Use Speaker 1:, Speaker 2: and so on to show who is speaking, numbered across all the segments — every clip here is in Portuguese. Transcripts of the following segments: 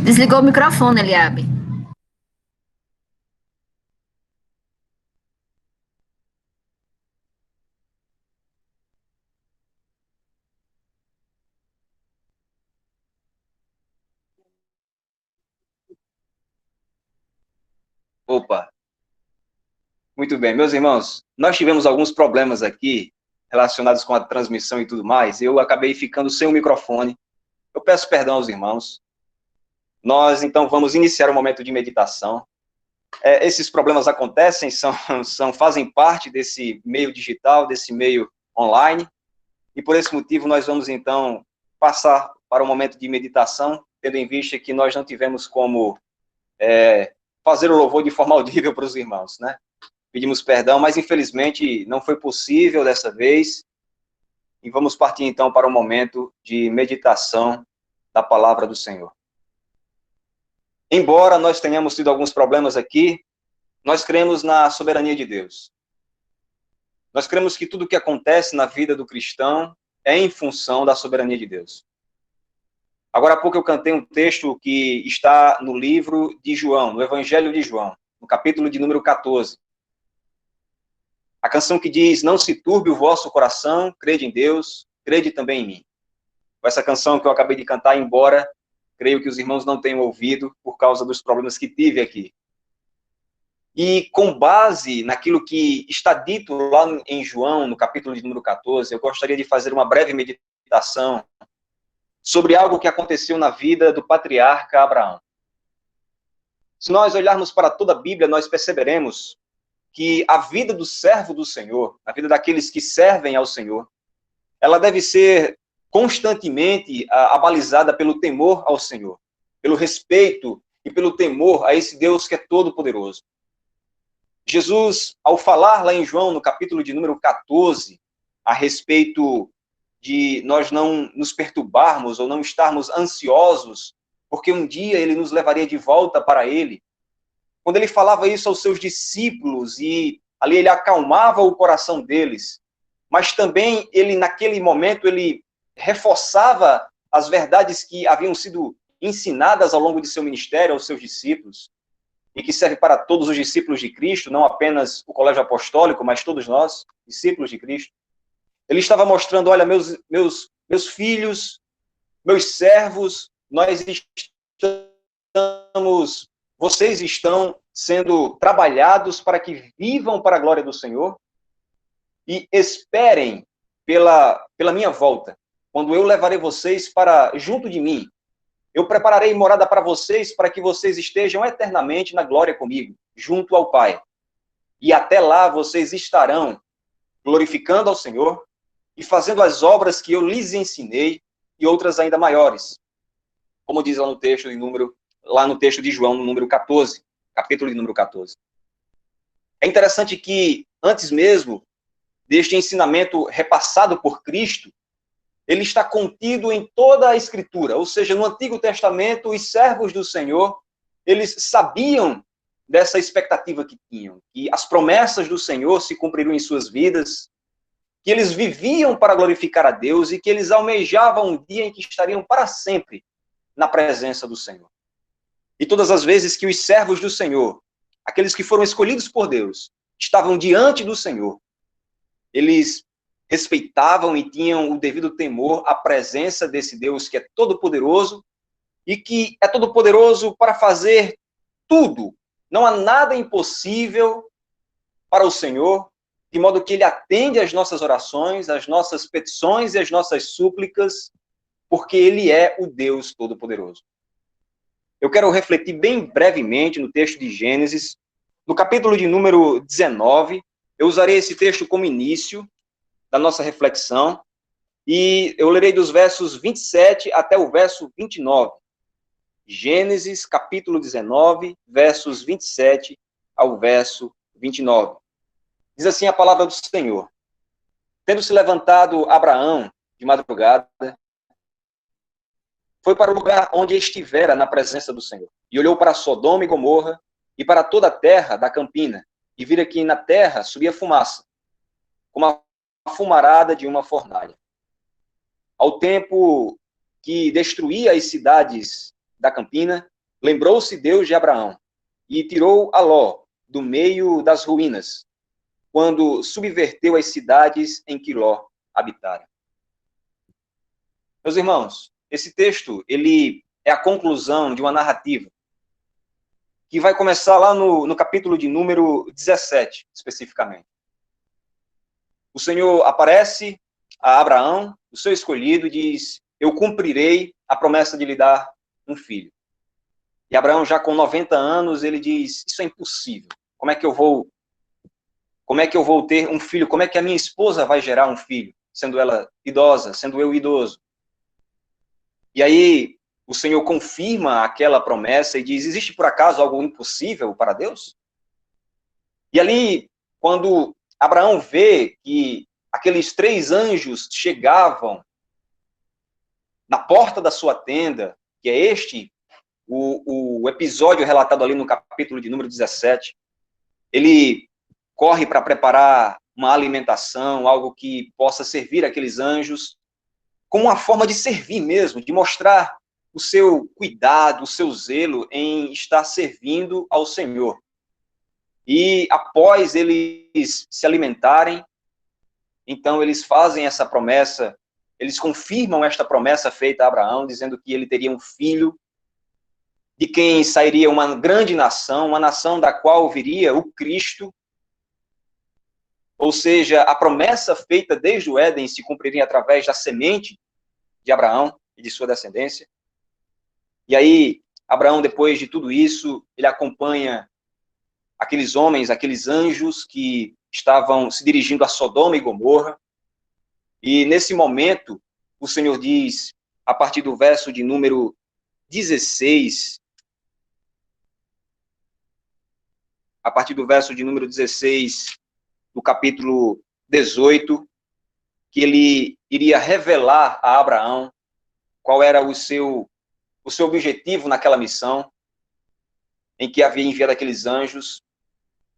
Speaker 1: Desligou o microfone, Eliabe.
Speaker 2: Opa, muito bem. Meus irmãos, nós tivemos alguns problemas aqui relacionados com a transmissão e tudo mais. Eu acabei ficando sem o microfone. Eu peço perdão aos irmãos. Nós, então, vamos iniciar o momento de meditação. Esses problemas acontecem, fazem parte desse meio digital, desse meio online. E por esse motivo, nós vamos, então, passar para o momento de meditação, tendo em vista que nós não tivemos como fazer o louvor de forma audível para os irmãos, né? Pedimos perdão, mas infelizmente não foi possível dessa vez. E vamos partir então para o momento de meditação da palavra do Senhor. Embora nós tenhamos tido alguns problemas aqui, nós cremos na soberania de Deus. Nós cremos que tudo o que acontece na vida do cristão é em função da soberania de Deus. Agora há pouco eu cantei um texto que está no livro de João, no Evangelho de João, no capítulo de número 14. A canção que diz: não se turbe o vosso coração, crede em Deus, crede também em mim. Essa canção que eu acabei de cantar, embora creio que os irmãos não tenham ouvido por causa dos problemas que tive aqui. E com base naquilo que está dito lá em João, no capítulo de número 14, eu gostaria de fazer uma breve meditação sobre algo que aconteceu na vida do patriarca Abraão. Se nós olharmos para toda a Bíblia, nós perceberemos que a vida do servo do Senhor, a vida daqueles que servem ao Senhor, ela deve ser constantemente abalizada pelo temor ao Senhor, pelo respeito e pelo temor a esse Deus que é todo-poderoso. Jesus, ao falar lá em João, no capítulo de número 14, a respeito de nós não nos perturbarmos ou não estarmos ansiosos, porque um dia ele nos levaria de volta para ele, quando ele falava isso aos seus discípulos e ali ele acalmava o coração deles, mas também ele, naquele momento, ele reforçava as verdades que haviam sido ensinadas ao longo de seu ministério aos seus discípulos, e que serve para todos os discípulos de Cristo, não apenas o colégio apostólico, mas todos nós, discípulos de Cristo. Ele estava mostrando: olha, meus filhos, meus servos, vocês estão sendo trabalhados para que vivam para a glória do Senhor e esperem pela minha volta, quando eu levarei vocês para junto de mim. Eu prepararei morada para vocês, para que vocês estejam eternamente na glória comigo, junto ao Pai. E até lá vocês estarão glorificando ao Senhor e fazendo as obras que eu lhes ensinei e outras ainda maiores. Como diz lá no texto de João, no número 14, capítulo de número 14. É interessante que, antes mesmo deste ensinamento repassado por Cristo, ele está contido em toda a Escritura, ou seja, no Antigo Testamento, os servos do Senhor, eles sabiam dessa expectativa que tinham, que as promessas do Senhor se cumpririam em suas vidas, que eles viviam para glorificar a Deus e que eles almejavam um dia em que estariam para sempre na presença do Senhor. E todas as vezes que os servos do Senhor, aqueles que foram escolhidos por Deus, estavam diante do Senhor, eles respeitavam e tinham o devido temor à presença desse Deus que é todo-poderoso e que é todo-poderoso para fazer tudo. Não há nada impossível para o Senhor, de modo que ele atende às nossas orações, às nossas petições e às nossas súplicas, porque ele é o Deus todo-poderoso. Eu quero refletir bem brevemente no texto de Gênesis, no capítulo de número 19. Eu usarei esse texto como início da nossa reflexão, e eu lerei dos versos 27 até o verso 29. Gênesis, capítulo 19, versos 27 ao verso 29. Diz assim a palavra do Senhor: tendo se levantado Abraão de madrugada, foi para o lugar onde estivera na presença do Senhor, e olhou para Sodoma e Gomorra, e para toda a terra da campina, e vira que na terra subia fumaça, como a fumarada de uma fornalha. Ao tempo que destruía as cidades da campina, lembrou-se Deus de Abraão e tirou a Ló do meio das ruínas, quando subverteu as cidades em que Ló habitara. Meus irmãos, esse texto, ele é a conclusão de uma narrativa que vai começar lá no capítulo de número 17, especificamente. O Senhor aparece a Abraão, o seu escolhido, e diz: eu cumprirei a promessa de lhe dar um filho. E Abraão, já com 90 anos, ele diz: isso é impossível. Como é que eu vou ter um filho? Como é que a minha esposa vai gerar um filho, sendo ela idosa, sendo eu idoso? E aí o Senhor confirma aquela promessa e diz: existe por acaso algo impossível para Deus? E ali, quando Abraão vê que aqueles 3 anjos chegavam na porta da sua tenda, que é este o episódio relatado ali no capítulo de número 17, ele corre para preparar uma alimentação, algo que possa servir aqueles anjos, como uma forma de servir mesmo, de mostrar o seu cuidado, o seu zelo em estar servindo ao Senhor. E após eles se alimentarem, então eles fazem essa promessa, eles confirmam esta promessa feita a Abraão, dizendo que ele teria um filho, de quem sairia uma grande nação, uma nação da qual viria o Cristo. Ou seja, a promessa feita desde o Éden se cumpriria através da semente de Abraão e de sua descendência. E aí, Abraão, depois de tudo isso, ele acompanha aqueles homens, aqueles anjos que estavam se dirigindo a Sodoma e Gomorra. E nesse momento, o Senhor diz, a partir do verso de número 16, a partir do verso de número 16, do capítulo 18, que ele iria revelar a Abraão qual era o seu objetivo naquela missão, em que havia enviado aqueles anjos,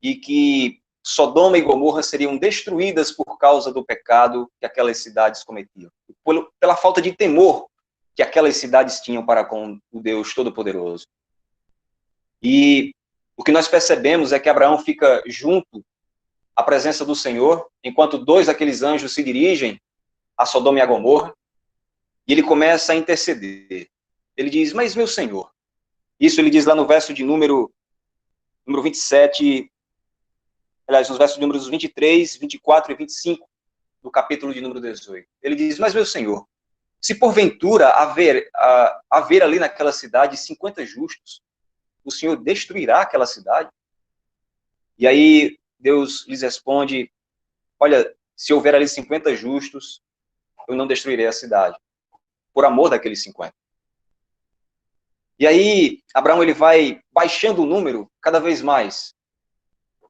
Speaker 2: e que Sodoma e Gomorra seriam destruídas por causa do pecado que aquelas cidades cometiam, pela falta de temor que aquelas cidades tinham para com o Deus Todo-Poderoso. E o que nós percebemos é que Abraão fica junto à presença do Senhor, enquanto 2 daqueles anjos se dirigem a Sodoma e a Gomorra, e ele começa a interceder. Ele diz: mas meu Senhor, isso ele diz lá no verso de número 27, aliás, nos versos de números 23, 24 e 25, do capítulo de número 18. Ele diz: mas meu Senhor, se porventura haver ali naquela cidade 50 justos, o Senhor destruirá aquela cidade? E aí Deus lhes responde: olha, se houver ali 50 justos, eu não destruirei a cidade, por amor daqueles 50. E aí, Abraão, ele vai baixando o número cada vez mais.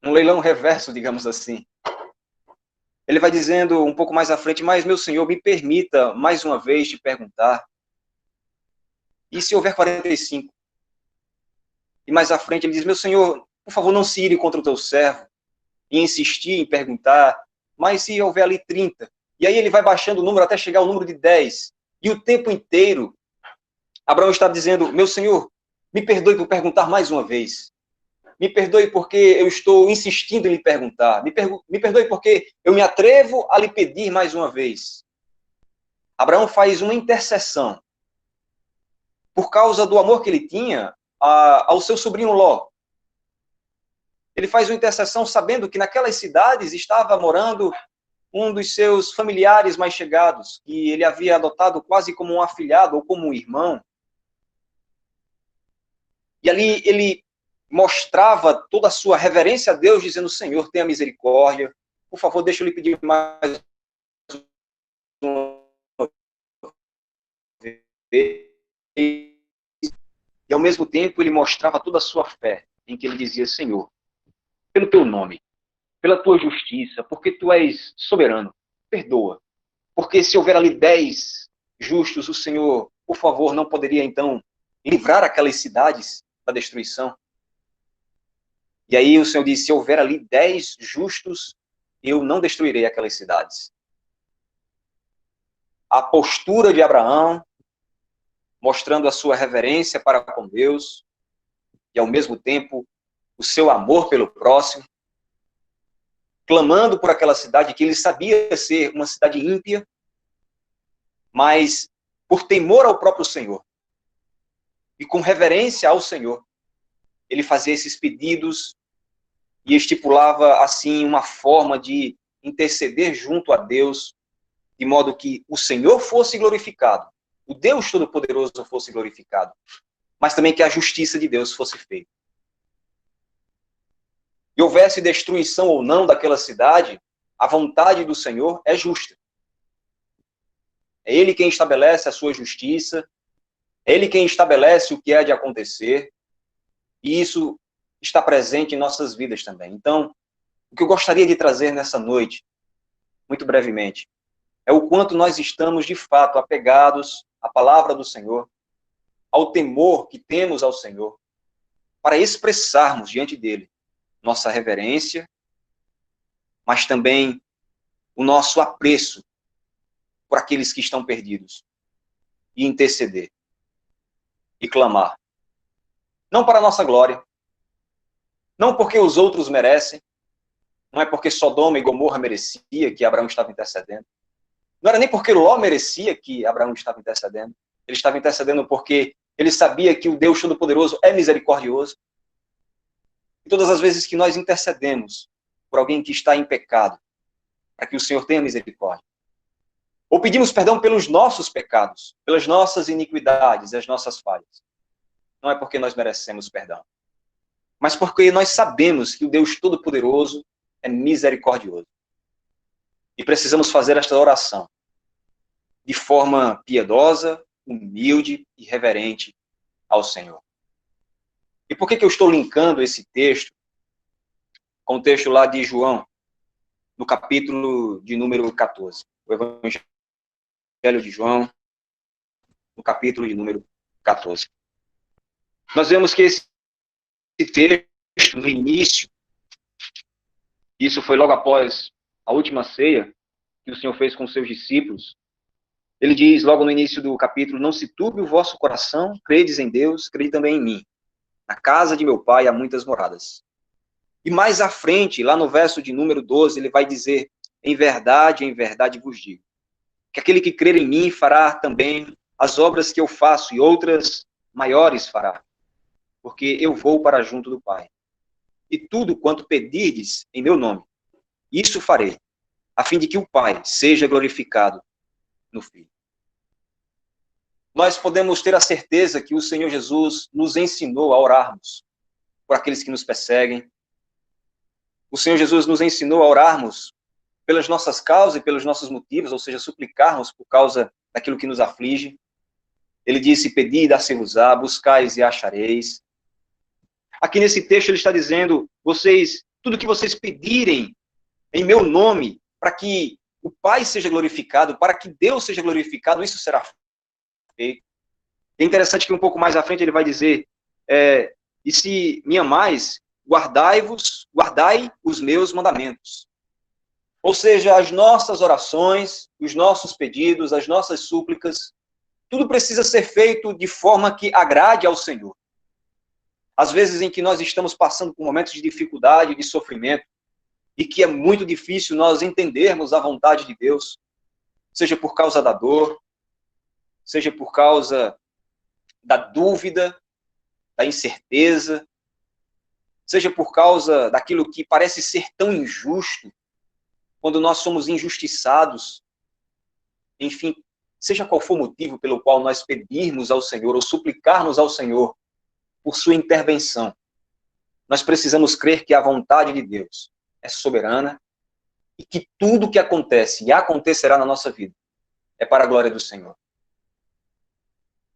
Speaker 2: Um leilão reverso, digamos assim. Ele vai dizendo um pouco mais à frente: mas, meu Senhor, me permita mais uma vez te perguntar, e se houver 45? E mais à frente ele diz: meu Senhor, por favor, não se ire contra o teu servo, e insistir em perguntar, mas se houver ali 30? E aí ele vai baixando o número até chegar ao número de 10. E o tempo inteiro, Abraão está dizendo: meu Senhor, me perdoe por perguntar mais uma vez. Me perdoe porque eu estou insistindo em lhe perguntar. Me perdoe porque eu me atrevo a lhe pedir mais uma vez. Abraão faz uma intercessão por causa do amor que ele tinha ao seu sobrinho Ló. Ele faz uma intercessão sabendo que naquelas cidades estava morando um dos seus familiares mais chegados, que ele havia adotado quase como um afilhado ou como um irmão. E ali ele mostrava toda a sua reverência a Deus, dizendo: Senhor, tenha misericórdia, por favor, deixa eu lhe pedir mais uma vez. E ao mesmo tempo ele mostrava toda a sua fé, em que ele dizia: Senhor, pelo teu nome, pela tua justiça, porque tu és soberano, perdoa. Porque se houver ali 10 justos, o Senhor, por favor, não poderia então livrar aquelas cidades da destruição? E aí o Senhor disse: se houver ali 10 justos, eu não destruirei aquelas cidades. A postura de Abraão, mostrando a sua reverência para com Deus, e, ao mesmo tempo, o seu amor pelo próximo, clamando por aquela cidade que ele sabia ser uma cidade ímpia, mas por temor ao próprio Senhor e com reverência ao Senhor, ele fazia esses pedidos e estipulava, assim, uma forma de interceder junto a Deus, de modo que o Senhor fosse glorificado, o Deus Todo-Poderoso fosse glorificado, mas também que a justiça de Deus fosse feita. E houvesse destruição ou não daquela cidade, a vontade do Senhor é justa. É Ele quem estabelece a sua justiça, é Ele quem estabelece o que é de acontecer, e isso está presente em nossas vidas também. Então, o que eu gostaria de trazer nessa noite, muito brevemente, é o quanto nós estamos, de fato, apegados à palavra do Senhor, ao temor que temos ao Senhor, para expressarmos diante dele nossa reverência, mas também o nosso apreço por aqueles que estão perdidos, e interceder, e clamar. Não para a nossa glória, não porque os outros merecem, não é porque Sodoma e Gomorra merecia que Abraão estava intercedendo, não era nem porque Ló merecia que Abraão estava intercedendo, ele estava intercedendo porque ele sabia que o Deus Todo-Poderoso é misericordioso. E todas as vezes que nós intercedemos por alguém que está em pecado, para que o Senhor tenha misericórdia, ou pedimos perdão pelos nossos pecados, pelas nossas iniquidades, as nossas falhas, não é porque nós merecemos perdão, mas porque nós sabemos que o Deus Todo-Poderoso é misericordioso. E precisamos fazer esta oração de forma piedosa, humilde e reverente ao Senhor. E por que eu estou linkando esse texto com o texto lá de João, no capítulo de número 14? O Evangelho de João, no capítulo de número 14. Nós vemos que esse texto, no início, isso foi logo após a última ceia que o Senhor fez com os seus discípulos, ele diz logo no início do capítulo: não se turbe o vosso coração, credes em Deus, crede também em mim. Na casa de meu pai há muitas moradas. E mais à frente, lá no verso de número 12, ele vai dizer: em verdade vos digo, que aquele que crer em mim fará também as obras que eu faço, e outras maiores fará, porque eu vou para junto do Pai. E tudo quanto pedirdes em meu nome, isso farei, a fim de que o Pai seja glorificado no Filho. Nós podemos ter a certeza que o Senhor Jesus nos ensinou a orarmos por aqueles que nos perseguem. O Senhor Jesus nos ensinou a orarmos pelas nossas causas e pelos nossos motivos, ou seja, suplicarmos por causa daquilo que nos aflige. Ele disse: pedi e dar-se-vos-á, buscais e achareis. Aqui nesse texto ele está dizendo: tudo que vocês pedirem em meu nome, para que o Pai seja glorificado, para que Deus seja glorificado, isso será feito. É interessante que um pouco mais à frente ele vai dizer: e se me amais, guardai os meus mandamentos. Ou seja, as nossas orações, os nossos pedidos, as nossas súplicas, tudo precisa ser feito de forma que agrade ao Senhor. Às vezes em que nós estamos passando por momentos de dificuldade, de sofrimento, e que é muito difícil nós entendermos a vontade de Deus, seja por causa da dor, seja por causa da dúvida, da incerteza, seja por causa daquilo que parece ser tão injusto, quando nós somos injustiçados, enfim, seja qual for o motivo pelo qual nós pedirmos ao Senhor ou suplicarmos ao Senhor por sua intervenção, nós precisamos crer que a vontade de Deus é soberana e que tudo que acontece e acontecerá na nossa vida é para a glória do Senhor.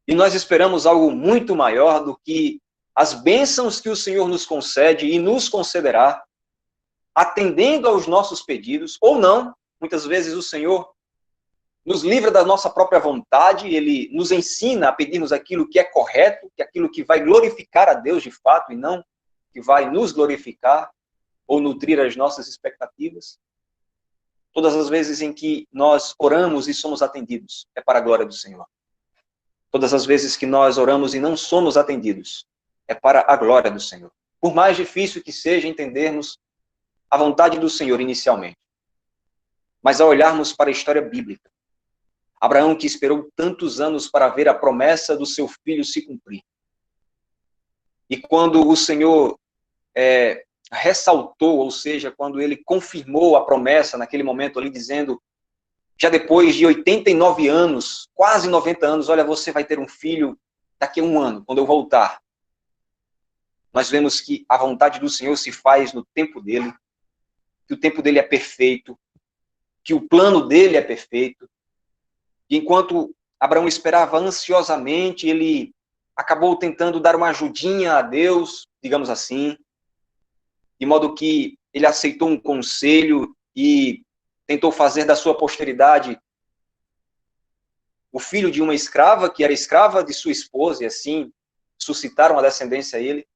Speaker 2: E nós esperamos algo muito maior do que as bênçãos que o Senhor nos concede e nos concederá, atendendo aos nossos pedidos, ou não. Muitas vezes o Senhor nos livra da nossa própria vontade, ele nos ensina a pedirmos aquilo que é correto, que é aquilo que vai glorificar a Deus de fato, e não que vai nos glorificar ou nutrir as nossas expectativas. Todas as vezes em que nós oramos e somos atendidos, é para a glória do Senhor. Todas as vezes que nós oramos e não somos atendidos, é para a glória do Senhor. Por mais difícil que seja entendermos a vontade do Senhor inicialmente. Mas ao olharmos para a história bíblica, Abraão, que esperou tantos anos para ver a promessa do seu filho se cumprir. E quando o Senhor ressaltou, ou seja, quando ele confirmou a promessa naquele momento ali, dizendo, já depois de 89 anos, quase 90 anos, olha, você vai ter um filho daqui a um ano, quando eu voltar. Nós vemos que a vontade do Senhor se faz no tempo dele, que o tempo dele é perfeito, que o plano dele é perfeito. E enquanto Abraão esperava ansiosamente, ele acabou tentando dar uma ajudinha a Deus, digamos assim, de modo que ele aceitou um conselho e tentou fazer da sua posteridade o filho de uma escrava, que era escrava de sua esposa, e assim suscitaram a descendência a ele.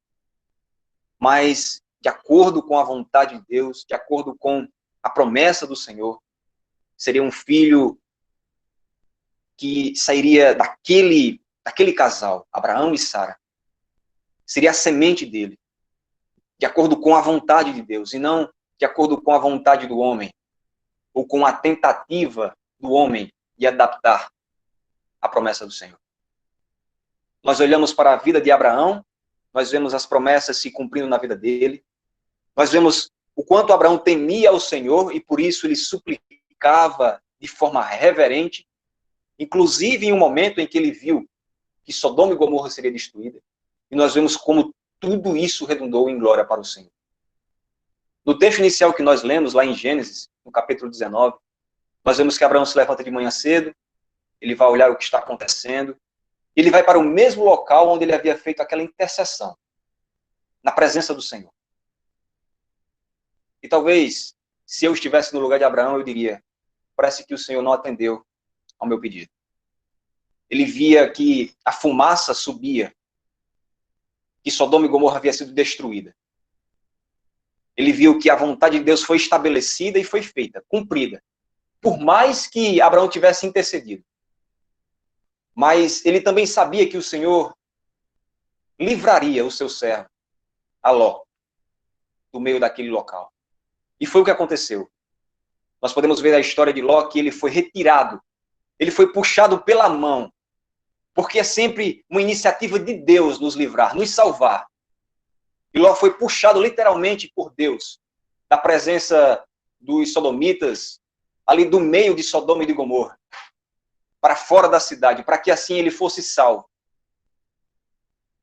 Speaker 2: Mas, de acordo com a vontade de Deus, de acordo com a promessa do Senhor, seria um filho que sairia daquele casal, Abraão e Sara. Seria a semente dele, de acordo com a vontade de Deus, e não de acordo com a vontade do homem, ou com a tentativa do homem de adaptar a promessa do Senhor. Nós olhamos para a vida de Abraão, nós vemos as promessas se cumprindo na vida dele, nós vemos o quanto Abraão temia ao Senhor, e por isso ele suplicava de forma reverente, inclusive em um momento em que ele viu que Sodoma e Gomorra seria destruída. E nós vemos como tudo isso redundou em glória para o Senhor. No texto inicial que nós lemos, lá em Gênesis, no capítulo 19, nós vemos que Abraão se levanta de manhã cedo, ele vai olhar o que está acontecendo, ele vai para o mesmo local onde ele havia feito aquela intercessão, na presença do Senhor. E talvez, se eu estivesse no lugar de Abraão, eu diria, parece que o Senhor não atendeu ao meu pedido. Ele via que a fumaça subia, que Sodoma e Gomorra havia sido destruída. Ele viu que a vontade de Deus foi estabelecida e foi feita, cumprida. Por mais que Abraão tivesse intercedido. Mas ele também sabia que o Senhor livraria o seu servo, a Ló, do meio daquele local. E foi o que aconteceu. Nós podemos ver a história de Ló, que ele foi retirado. Ele foi puxado pela mão. Porque é sempre uma iniciativa de Deus nos livrar, nos salvar. E Ló foi puxado literalmente por Deus, da presença dos sodomitas, ali do meio de Sodoma e de Gomorra, para fora da cidade, para que assim ele fosse salvo.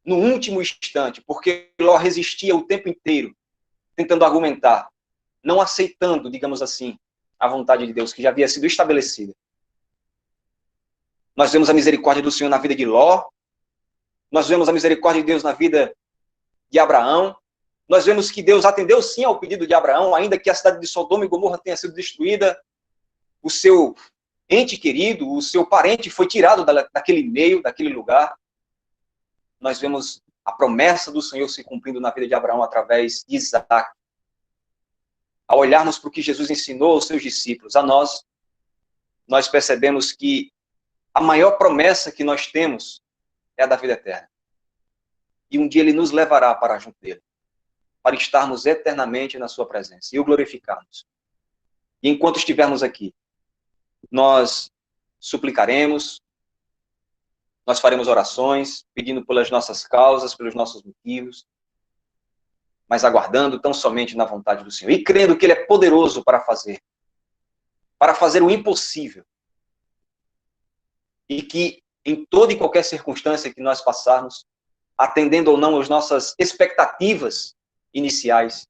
Speaker 2: No último instante, porque Ló resistia o tempo inteiro, tentando argumentar, não aceitando, digamos assim, a vontade de Deus, que já havia sido estabelecida. Nós vemos a misericórdia do Senhor na vida de Ló, nós vemos a misericórdia de Deus na vida de Abraão, nós vemos que Deus atendeu sim ao pedido de Abraão, ainda que a cidade de Sodoma e Gomorra tenha sido destruída, o seu ente querido, o seu parente foi tirado daquele meio, daquele lugar. Nós vemos a promessa do Senhor se cumprindo na vida de Abraão através de Isaac. Ao olharmos para o que Jesus ensinou aos seus discípulos, a nós percebemos que a maior promessa que nós temos é a da vida eterna. E um dia ele nos levará para junto dele, para estarmos eternamente na sua presença e o glorificarmos. E enquanto estivermos aqui, nós suplicaremos, nós faremos orações, pedindo pelas nossas causas, pelos nossos motivos, mas aguardando tão somente na vontade do Senhor e crendo que Ele é poderoso para fazer o impossível. E que em toda e qualquer circunstância que nós passarmos, atendendo ou não às nossas expectativas iniciais,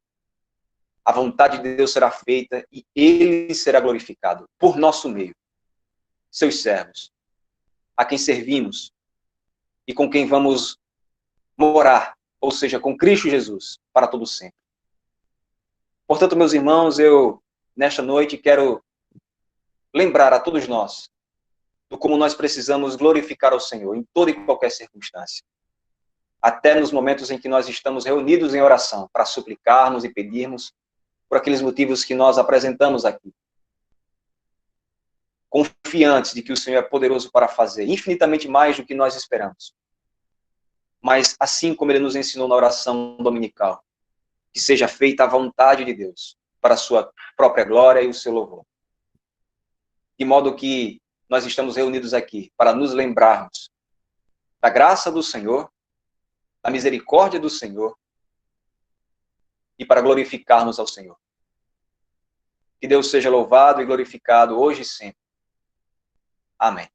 Speaker 2: a vontade de Deus será feita e Ele será glorificado por nosso meio, seus servos, a quem servimos e com quem vamos morar, ou seja, com Cristo Jesus, para todo sempre. Portanto, meus irmãos, eu, nesta noite, quero lembrar a todos nós do como nós precisamos glorificar ao Senhor em toda e qualquer circunstância. Até nos momentos em que nós estamos reunidos em oração para suplicarmos e pedirmos por aqueles motivos que nós apresentamos aqui. Confiantes de que o Senhor é poderoso para fazer infinitamente mais do que nós esperamos. mas assim como ele nos ensinou na oração dominical, que seja feita a vontade de Deus, para a sua própria glória e o seu louvor. De modo que nós estamos reunidos aqui para nos lembrarmos da graça do Senhor, da misericórdia do Senhor e para glorificarmos ao Senhor. Que Deus seja louvado e glorificado hoje e sempre. Amém.